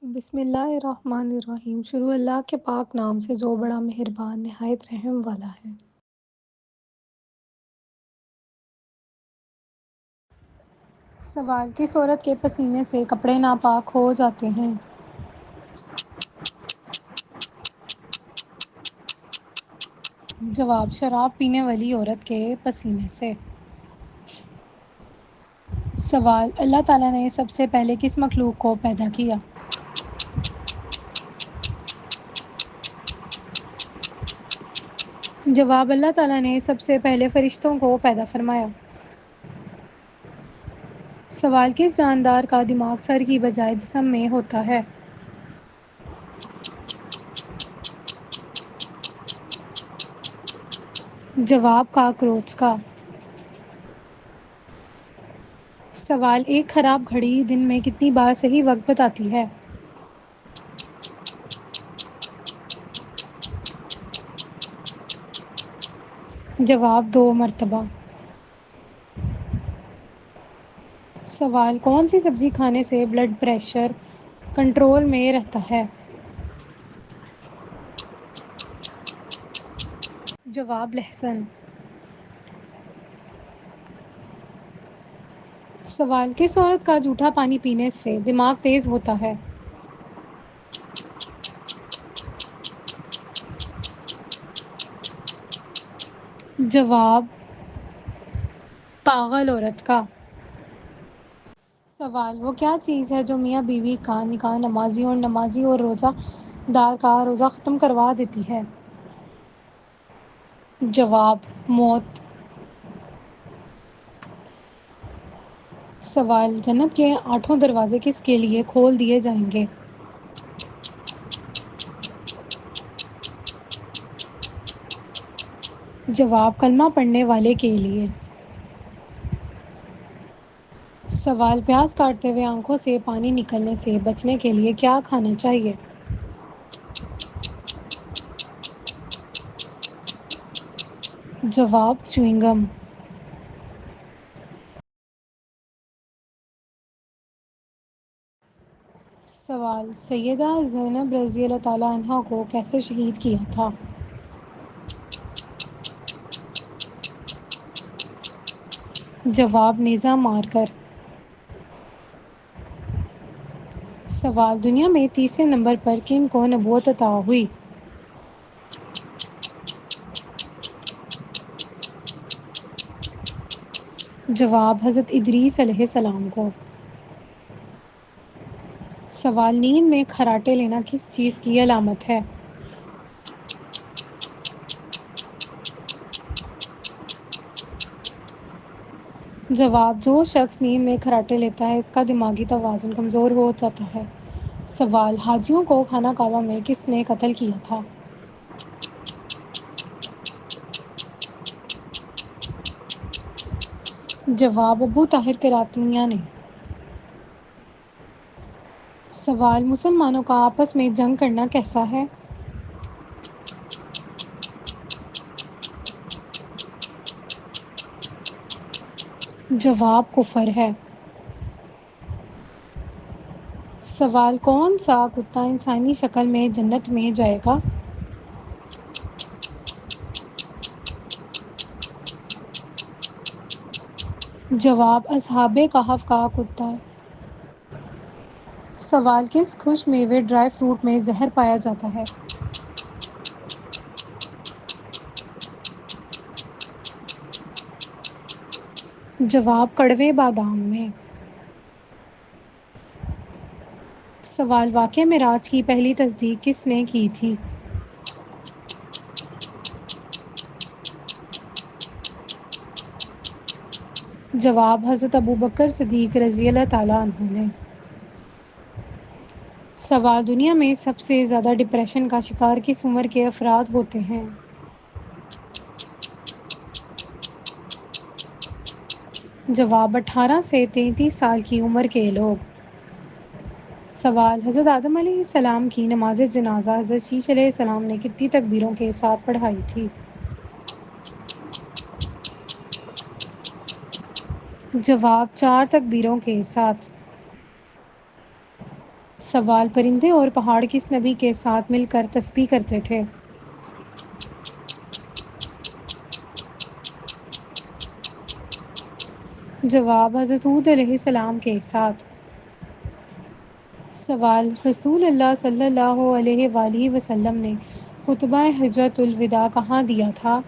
بسم اللہ الرحمن الرحیم۔ شروع اللہ کے پاک نام سے جو بڑا مہربان نہایت رحم والا ہے۔ سوال: کس عورت کے پسینے سے کپڑے ناپاک ہو جاتے ہیں؟ جواب: شراب پینے والی عورت کے پسینے سے۔ سوال: اللہ تعالیٰ نے سب سے پہلے کس مخلوق کو پیدا کیا؟ جواب: اللہ تعالیٰ نے سب سے پہلے فرشتوں کو پیدا فرمایا۔ سوال: کس جاندار کا دماغ سر کی بجائے جسم میں ہوتا ہے؟ جواب: کاکروچ کا۔ سوال: ایک خراب گھڑی دن میں کتنی بار صحیح وقت بتاتی ہے؟ جواب: 2 مرتبہ۔ سوال: کون سی سبزی کھانے سے بلڈ پریشر کنٹرول میں رہتا ہے؟ جواب: لہسن۔ سوال: کس عورت کا جھوٹا پانی پینے سے دماغ تیز ہوتا ہے؟ جواب: پاگل عورت کا۔ سوال: وہ کیا چیز ہے جو میاں بیوی کا نکاح نمازی اور روزہ دار کا روزہ ختم کروا دیتی ہے؟ جواب: موت۔ سوال: جنت کے 8 دروازے کس کے لیے کھول دیے جائیں گے؟ جواب: کلمہ پڑھنے والے کے لیے۔ سوال: پیاز کاٹتے ہوئے آنکھوں سے پانی نکلنے سے بچنے کے لیے کیا کھانا چاہیے؟ جواب: چیونگ گم۔ سوال: سیدہ زینب رضی اللہ تعالیٰ عنہا کو کیسے شہید کیا تھا؟ جواب: نیزہ مار کر۔ سوال: دنیا میں تیسرے نمبر پر کن کو نبوت عطا ہوئی؟ جواب: حضرت ادریس علیہ السلام کو۔ سوال: نیند میں خراٹے لینا کس چیز کی علامت ہے؟ جواب: جو شخص نیند میں خراٹے لیتا ہے اس کا دماغی توازن کمزور ہو جاتا ہے۔ سوال: حاجیوں کو خانہ کعبہ میں کس نے قتل کیا تھا؟ جواب: ابو طاہر قرافنی نے۔ سوال: مسلمانوں کا آپس میں جنگ کرنا کیسا ہے؟ جواب: کفر ہے۔ سوال: کون سا کتا انسانی شکل میں جنت میں جائے گا؟ جواب: اصحاب کہف کا کتا۔ سوال: کس خشک میوے ڈرائی فروٹ میں زہر پایا جاتا ہے؟ جواب: کڑوے بادام میں۔ سوال: واقعہ معراج کی پہلی تصدیق کس نے کی تھی؟ جواب: حضرت ابوبکر صدیق رضی اللہ تعالیٰ عنہ نے۔ سوال: دنیا میں سب سے زیادہ ڈپریشن کا شکار کس عمر کے افراد ہوتے ہیں؟ جواب: 18 سے 33 سال کی عمر کے لوگ۔ سوال: حضرت آدم علیہ السلام کی نماز جنازہ حضرت شیش علیہ السلام نے کتنی تکبیروں کے ساتھ پڑھائی تھی؟ جواب: 4 تکبیروں کے ساتھ۔ سوال پرندے اور پہاڑ کس نبی کے ساتھ مل کر تسبیح کرتے تھے؟ جواب حضرت ہود علیہ السلام کے ساتھ۔ سوال رسول اللہ صلی اللہ علیہ وآلہ وسلم نے خطبہ حجۃ الوداع کہاں دیا تھا؟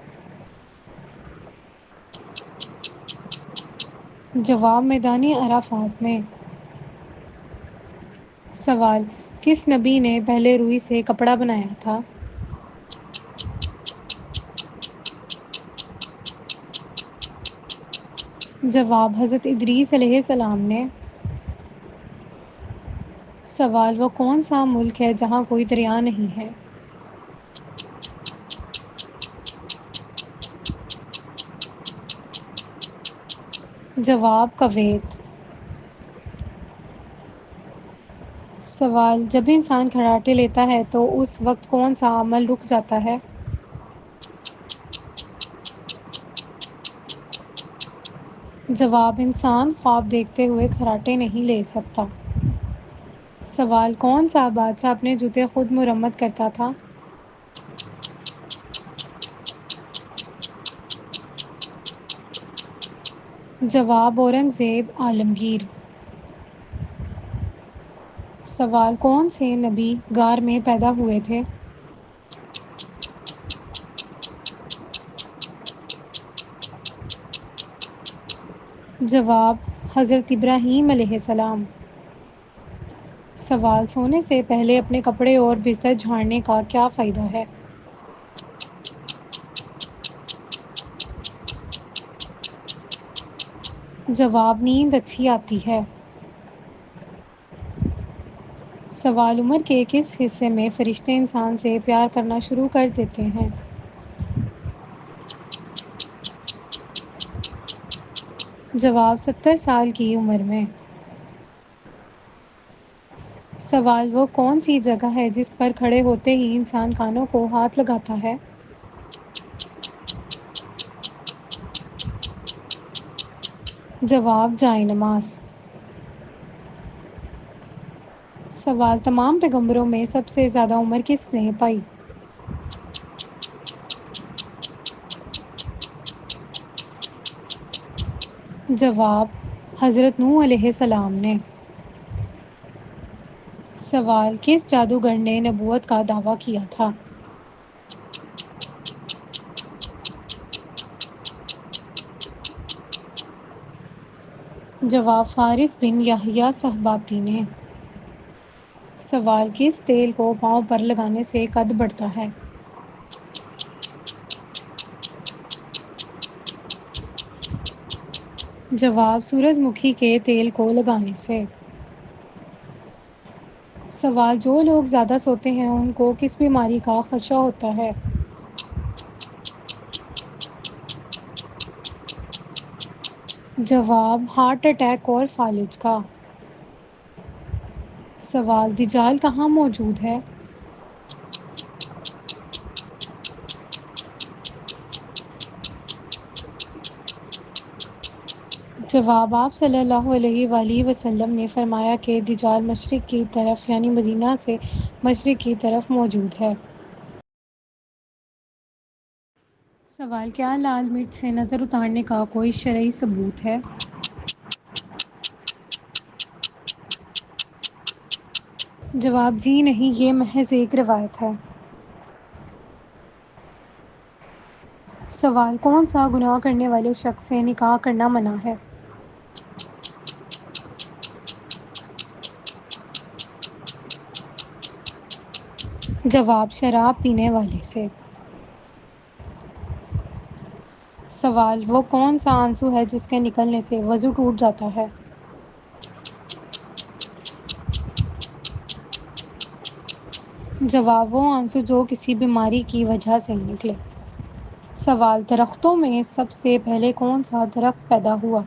جواب میدان عرفات میں۔ سوال کس نبی نے پہلے روئی سے کپڑا بنایا تھا؟ جواب حضرت ادریس علیہ السلام نے۔ سوال وہ کون سا ملک ہے جہاں کوئی دریا نہیں ہے؟ جواب کویت۔ سوال جب انسان کھراٹے لیتا ہے تو اس وقت کون سا عمل رک جاتا ہے؟ جواب انسان خواب دیکھتے ہوئے کھراٹے نہیں لے سکتا۔ سوال کون سا بادشاہ اپنے جوتے خود مرمت کرتا تھا؟ جواب اورنگزیب عالمگیر۔ سوال کون سے نبی غار میں پیدا ہوئے تھے؟ جواب حضرت ابراہیم علیہ السلام۔ سوال سونے سے پہلے اپنے کپڑے اور بستر جھاڑنے کا کیا فائدہ ہے؟ جواب نیند اچھی آتی ہے۔ سوال عمر کے کس حصے میں فرشتے انسان سے پیار کرنا شروع کر دیتے ہیں؟ جواب 70 سال کی عمر میں۔ سوال وہ کون سی جگہ ہے جس پر کھڑے ہوتے ہی انسان کانوں کو ہاتھ لگاتا ہے؟ جواب جائے نماز۔ سوال تمام پیغمبروں میں سب سے زیادہ عمر کس نے پائی؟ جواب حضرت نوح علیہ السلام نے۔ سوال کس جادوگر نے نبوت کا دعویٰ کیا تھا؟ جواب فارس بن یحییٰ صہباتی نے۔ سوال کس تیل کو پاؤں پر لگانے سے قد بڑھتا ہے؟ جواب سورج مکھی کے تیل کو لگانے سے۔ سوال جو لوگ زیادہ سوتے ہیں ان کو کس بیماری کا خدشہ ہوتا ہے؟ جواب ہارٹ اٹیک اور فالج کا۔ سوال دجال کہاں موجود ہے؟ جواب آپ صلی اللہ علیہ وآلہ وسلم نے فرمایا کہ دجال مشرق کی طرف یعنی مدینہ سے مشرق کی طرف موجود ہے۔ سوال کیا لال مرچ سے نظر اتارنے کا کوئی شرعی ثبوت ہے؟ جواب جی نہیں، یہ محض ایک روایت ہے۔ سوال کون سا گناہ کرنے والے شخص سے نکاح کرنا منع ہے؟ جواب شراب پینے والے سے۔ سوال وہ کون سا آنسو ہے جس کے نکلنے سے وضو ٹوٹ جاتا ہے؟ جواب وہ آنسو جو کسی بیماری کی وجہ سے نکلے۔ سوال درختوں میں سب سے پہلے کون سا درخت پیدا ہوا؟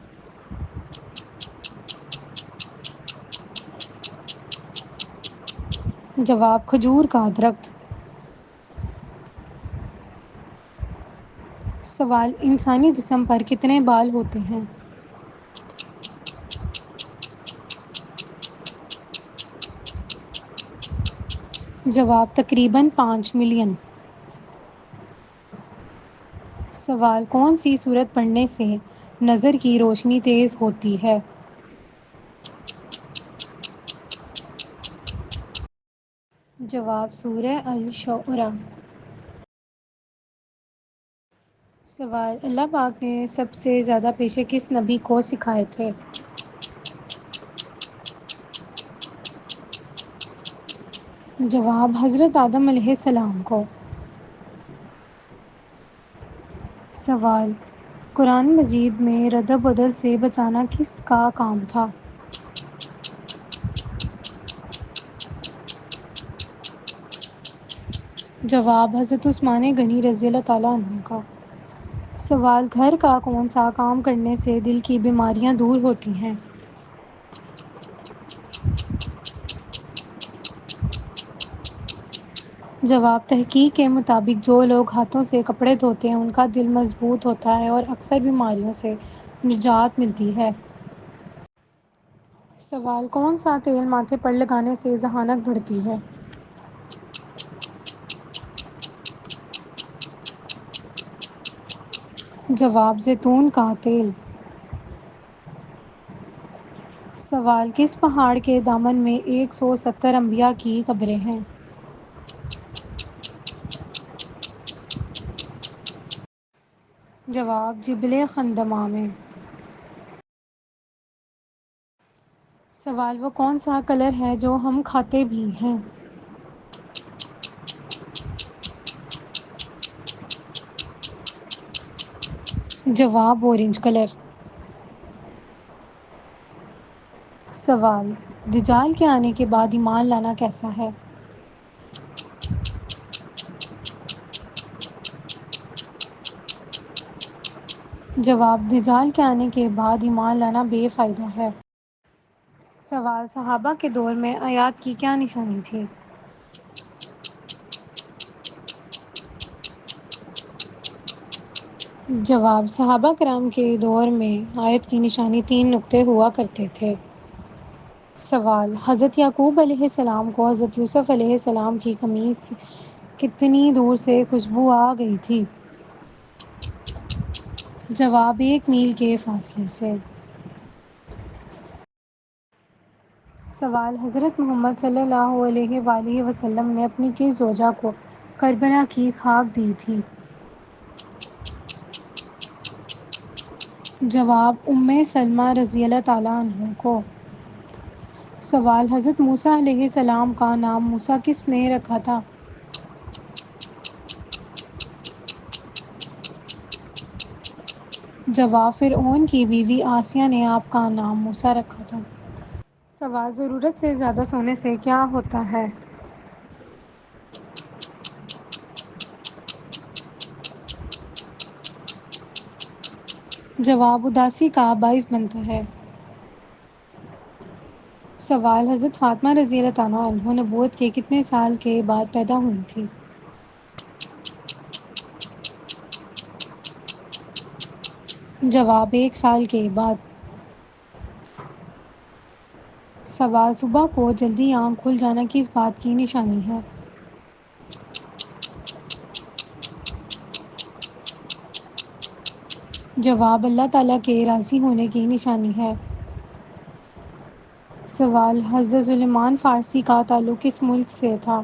جواب کھجور کا درخت۔ سوال انسانی جسم پر کتنے بال ہوتے ہیں؟ جواب تقریباً 5 ملین۔ سوال کون سی سورت پڑھنے سے نظر کی روشنی تیز ہوتی ہے؟ جواب سورہ الشعراء۔ سوال اللہ پاک نے سب سے زیادہ پیشے کس نبی کو سکھائے تھے؟ جواب حضرت آدم علیہ السلام کو۔ سوال قرآن مجید میں رد و بدل سے بچانا کس کا کام تھا؟ جواب حضرت عثمان غنی رضی اللہ تعالیٰ عنہ کا۔ سوال گھر کا کون سا کام کرنے سے دل کی بیماریاں دور ہوتی ہیں؟ جواب تحقیق کے مطابق جو لوگ ہاتھوں سے کپڑے دھوتے ہیں ان کا دل مضبوط ہوتا ہے اور اکثر بیماریوں سے نجات ملتی ہے۔ سوال کون سا تیل ماتھے پر لگانے سے ذہانت بڑھتی ہے؟ جواب زیتون کا تیل۔ سوال کس پہاڑ کے دامن میں 170 انبیاء کی قبریں ہیں؟ جواب جبل خندمہ میں۔ سوال وہ کون سا کلر ہے جو ہم کھاتے بھی ہیں؟ جواب اورنج کلر۔ سوال دجال کے آنے کے بعد ایمان لانا کیسا ہے؟ جواب دجال کے آنے کے بعد ایمان لانا بے فائدہ ہے۔ سوال صحابہ کے دور میں آیات کی کیا نشانی تھی؟ جواب صحابہ کرام کے دور میں آیت کی نشانی 3 نقطے ہوا کرتے تھے۔ سوال حضرت یعقوب علیہ السلام کو حضرت یوسف علیہ السلام کی قمیص سے کتنی دور سے خوشبو آ گئی تھی؟ جواب 1 میل کے فاصلے سے۔ سوال حضرت محمد صلی اللہ علیہ وآلہ وسلم نے اپنی کس زوجہ کو کربلا کی خاک دی تھی؟ جواب ام سلمہ رضی اللہ تعالیٰ عنہ کو۔ سوال حضرت موسیٰ علیہ السلام کا نام موسیٰ کس نے رکھا تھا؟ جواب فرعون کی بیوی آسیہ نے آپ کا نام موسیٰ رکھا تھا۔ سوال ضرورت سے زیادہ سونے سے کیا ہوتا ہے؟ جواب اداسی کا باعث بنتا ہے۔ سوال حضرت فاطمہ رضی اللہ تعالیٰ عنہا نبوت کے کتنے سال کے بعد پیدا ہوئی تھی؟ جواب 1 سال کے بعد۔ سوال صبح کو جلدی آنکھ کھل جانا کس بات کی نشانی ہے؟ جواب اللہ تعالیٰ کے راضی ہونے کی نشانی ہے۔ سوال حضرت سلیمان فارسی کا تعلق کس ملک سے تھا؟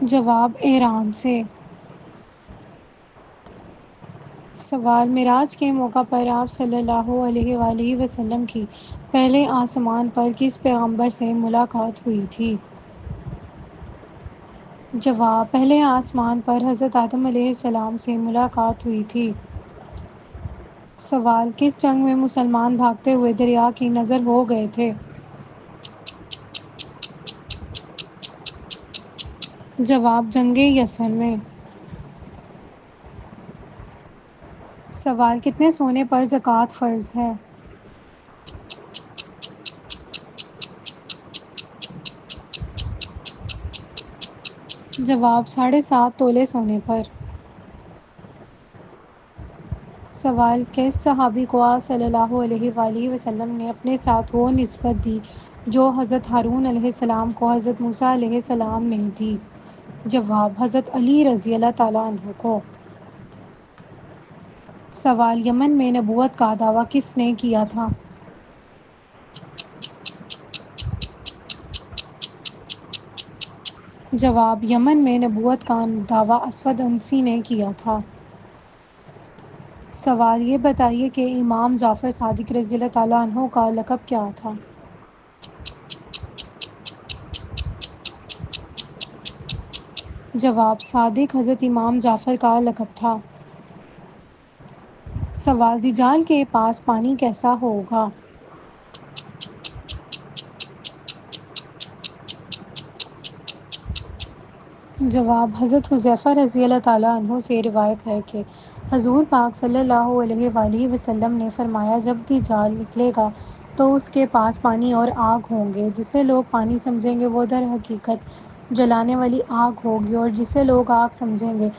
جواب ایران سے۔ سوال معراج کے موقع پر آپ صلی اللہ علیہ وآلہ وسلم کی پہلے آسمان پر کس پیغمبر سے ملاقات ہوئی تھی؟ جواب پہلے آسمان پر حضرت آدم علیہ السلام سے ملاقات ہوئی تھی۔ سوال کس جنگ میں مسلمان بھاگتے ہوئے دریا کی نذر ہو گئے تھے؟ جواب جنگ یسن میں۔ سوال کتنے سونے پر زکوٰۃ فرض ہے؟ جواب 7.5 تولے سونے پر۔ سوال: کس صحابی کو آپ صلی اللہ علیہ وآلہ وسلم نے اپنے ساتھ وہ نسبت دی جو حضرت ہارون علیہ السلام کو حضرت موسیٰ علیہ السلام نے دی؟ جواب: حضرت علی رضی اللہ تعالیٰ عنہ کو۔ سوال: یمن میں نبوت کا دعویٰ کس نے کیا تھا؟ جواب: یمن میں نبوت کا دعویٰ اسود عنسی نے کیا تھا۔ سوال: یہ بتائیے کہ امام جعفر صادق رضی اللہ تعالیٰ عنہ کا لقب کیا تھا؟ جواب: صادق حضرت امام جعفر کا لقب تھا۔ سوال: دجال کے پاس پانی کیسا ہوگا؟ جواب: حضرت حذیفہ رضی اللہ تعالیٰ عنہ سے روایت ہے کہ حضور پاک صلی اللہ علیہ وآلہ وسلم نے فرمایا، جب دجال نکلے گا تو اس کے پاس پانی اور آگ ہوں گے۔ جسے لوگ پانی سمجھیں گے وہ در حقیقت جلانے والی آگ ہوگی، اور جسے لوگ آگ سمجھیں گے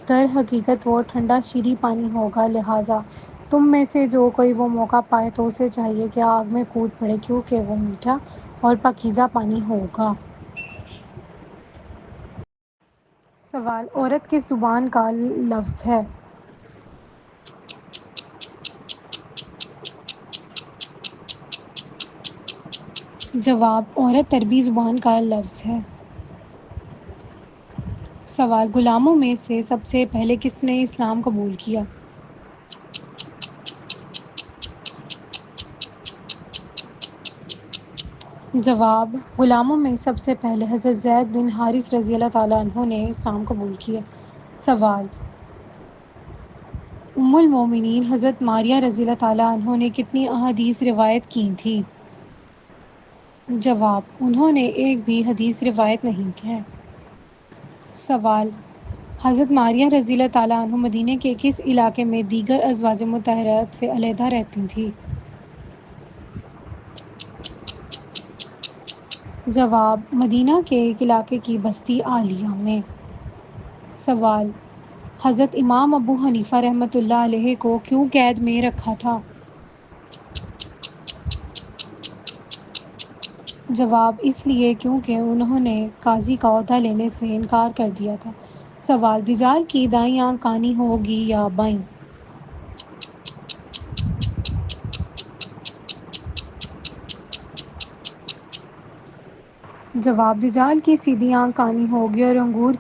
در حقیقت وہ ٹھنڈا شیریں پانی ہوگا۔ لہٰذا تم میں سے جو کوئی وہ موقع پائے تو اسے چاہیے کہ آگ میں کود پڑے، کیونکہ وہ میٹھا اور پاکیزہ پانی ہوگا۔ سوال: عورت کس زبان کا لفظ ہے؟ جواب: عورت عربی زبان کا لفظ ہے۔ سوال: غلاموں میں سے سب سے پہلے کس نے اسلام قبول کیا؟ جواب: غلاموں میں سب سے پہلے حضرت زید بن حارث رضی اللہ تعالیٰ عنہ نے اسلام قبول کیا۔ سوال: ام المومنین حضرت ماریہ رضی اللہ تعالیٰ عنہ نے کتنی احادیث روایت کی تھیں؟ جواب: انہوں نے ایک بھی حدیث روایت نہیں ہے۔ سوال: حضرت ماریہ رضی اللہ تعالیٰ عنہ مدینہ کے کس علاقے میں دیگر ازواج مطہرات سے علیحدہ رہتی تھیں؟ جواب: مدینہ کے ایک علاقے کی بستی عالیہ میں۔ سوال: حضرت امام ابو حنیفہ رحمۃ اللہ علیہ کو کیوں قید میں رکھا تھا؟ جواب: اس لیے کیونکہ انہوں نے قاضی کا عہدہ لینے سے انکار کر دیا تھا۔ سوال: دجال کی دائیں آنکھ کانی ہوگی یا بائیں؟ جواب: دجال کی سیدھی آنکھ کانی ہوگی اور انگور کی